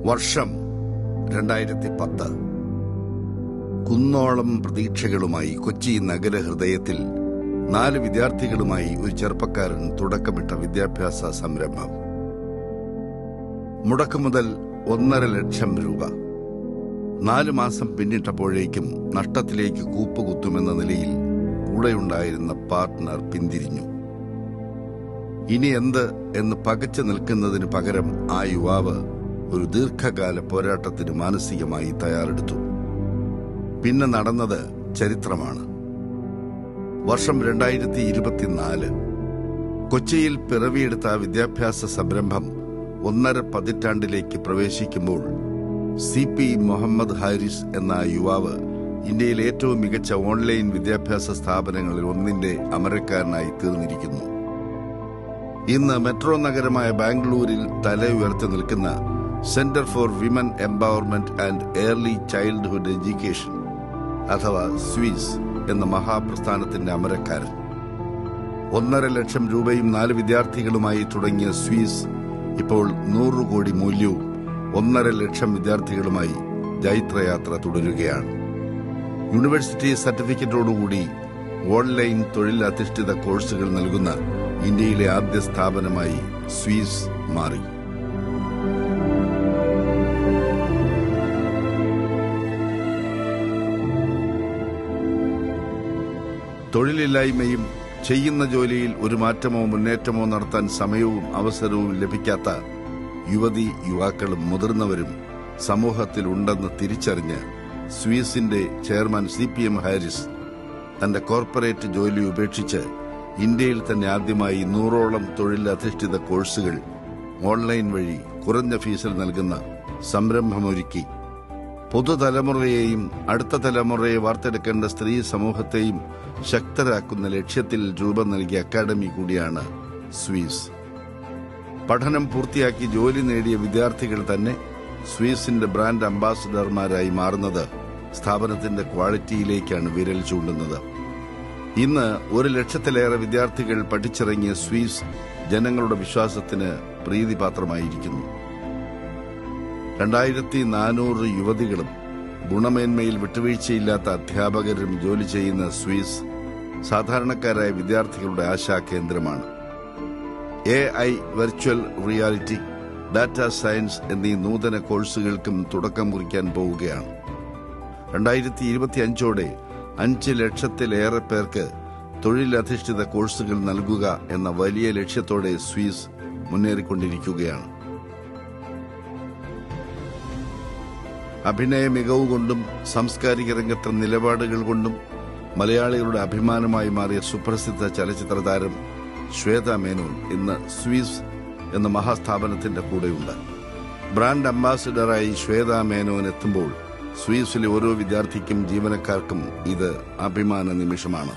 വർഷം 2010. കുന്നോളം പ്രതീക്ഷകളുമായി കൊച്ചി നഗരഹൃദയത്തിൽ 4 വിദ്യാർത്ഥികളുമായി ഒരു ചെറുപ്പക്കാരൻ തുടക്കമിട്ട വിദ്യാഭ്യാസ സംരംഭം. മുടക്കുമുതൽ 1.5 ലക്ഷം രൂപ. 4 മാസം പിന്നിട്ടപ്പോഴേക്കും നഷ്ടത്തിലേക്ക് കൂപ്പുകുത്തുമെന്ന നിലയിൽ കൂടെയുണ്ടായിരുന്ന പാർട്ട്ണർ പിന്തിരിഞ്ഞു. ഇനി എന്ത് എന്ന് പകച്ചു നിൽക്കുന്നതിന് പകരം ആ യുവാവ് ഒരു ദീർഘകാല പോരാട്ടത്തിന് മാനസികമായി തയ്യാറെടുത്തു. പിന്നെ നടന്നത് ചരിത്രമാണ്. വർഷം 2024. കൊച്ചിയിൽ പിറവിയെടുത്ത വിദ്യാഭ്യാസ സംരംഭം 1.5 പതിറ്റാണ്ടിലേക്ക് പ്രവേശിക്കുമ്പോൾ CP മുഹമ്മദ് ഹാരിസ് എന്ന യുവാവ് ഇന്ത്യയിലെ ഏറ്റവും മികച്ച ഓൺലൈൻ വിദ്യാഭ്യാസ സ്ഥാപനങ്ങളിൽ ഒന്നിന്റെ അമരക്കാരനായി തീർന്നിരിക്കുന്നു. ഇന്ന് മെട്രോ നഗരമായ ബാംഗ്ലൂരിൽ തല ഉയർത്തി നിൽക്കുന്ന centre for women empowerment and early childhood education അഥവാ സ്വീസ് എന്ന മഹാപ്രസ്ഥാനത്തിന്റെ അമരക്കാരൻ. 1.5 ലക്ഷം രൂപയും 4 വിദ്യാർത്ഥികളുമായി തുടങ്ങിയ സ്വീസ് ഇപ്പോൾ 100 കോടി മൂല്യവും 1.5 ലക്ഷം വിദ്യാർത്ഥികളുമായി ജൈത്രയാത്ര തുടരുകയാണ്. യൂണിവേഴ്സിറ്റി സർട്ടിഫിക്കറ്റോടുകൂടി ഓൺലൈൻ തൊഴിലധിഷ്ഠിത കോഴ്സുകൾ നൽകുന്ന ഇന്ത്യയിലെ ആദ്യ സ്ഥാപനമായി സ്വീസ് മാറി. തൊഴിലില്ലായ്മയും ചെയ്യുന്ന ജോലിയിൽ ഒരു മാറ്റമോ മുന്നേറ്റമോ നടത്താൻ സമയവും അവസരവും ലഭിക്കാത്ത യുവതി യുവാക്കളും മുതിർന്നവരും സമൂഹത്തിലുണ്ടെന്ന് തിരിച്ചറിഞ്ഞ് സ്വീസിന്റെ ചെയർമാൻ CPM ഹാരിസ് തന്റെ കോർപ്പറേറ്റ് ജോലി ഉപേക്ഷിച്ച് ഇന്ത്യയിൽ തന്നെ ആദ്യമായി 100ഓളം തൊഴിലധിഷ്ഠിത കോഴ്സുകൾ ഓൺലൈൻ വഴി കുറഞ്ഞ ഫീസിൽ നൽകുന്ന സംരംഭമൊരുക്കി പുതുതലമുറയെയും അടുത്ത തലമുറയെ വാർത്തെടുക്കേണ്ട സ്ത്രീ സമൂഹത്തെയും ശക്തരാക്കുന്ന ലക്ഷ്യത്തിൽ രൂപം നൽകിയ അക്കാദമി കൂടിയാണ് സ്വീസ്. പഠനം പൂർത്തിയാക്കി ജോലി നേടിയ വിദ്യാർത്ഥികൾ തന്നെ സ്വീസിന്റെ ബ്രാൻഡ് അംബാസഡർമാരായി മാറുന്നത് സ്ഥാപനത്തിന്റെ ക്വാളിറ്റിയിലേക്കാണ് വിരൽ ചൂണ്ടുന്നത്. ഇന്ന് 1 ലക്ഷത്തിലേറെ വിദ്യാർത്ഥികൾ പഠിച്ചിറങ്ങിയ സ്വീസ് ജനങ്ങളുടെ വിശ്വാസത്തിന് പ്രീതിപാത്രമായിരിക്കുന്നു. 2400 യുവതികളും ഗുണമേന്മയിൽ വിട്ടുവീഴ്ചയില്ലാത്ത അധ്യാപകരും ജോലി ചെയ്യുന്ന സ്വീസ് സാധാരണക്കാരായ വിദ്യാർത്ഥികളുടെ ആശാകേന്ദ്രമാണ്. AI, virtual reality, data science എന്നീ നൂതന കോഴ്സുകൾക്കും തുടക്കം കുറിക്കാൻ പോവുകയാണ്. 2025ഓടെ 5 ലക്ഷത്തിലേറെ പേർക്ക് തൊഴിലധിഷ്ഠിത കോഴ്സുകൾ നൽകുക എന്ന വലിയ ലക്ഷ്യത്തോടെ സ്വീസ് മുന്നേറിക്കൊണ്ടിരിക്കുകയാണ്. അഭിനയ മികവ് കൊണ്ടും സാംസ്കാരിക രംഗത്തെ നിലപാടുകൾ കൊണ്ടും മലയാളികളുടെ അഭിമാനമായി മാറിയ സുപ്രസിദ്ധ ചലച്ചിത്ര താരം ശ്വേത മേനോൻ ഇന്ന് സ്വീസ് എന്ന മഹാസ്ഥാപനത്തിന്റെ കൂടെയുണ്ട്. ബ്രാൻഡ് അംബാസിഡറായി ശ്വേത മേനോൻ എത്തുമ്പോൾ സ്വീസിലെ ഓരോ വിദ്യാർത്ഥിക്കും ജീവനക്കാർക്കും ഇത് അഭിമാന നിമിഷമാണ്.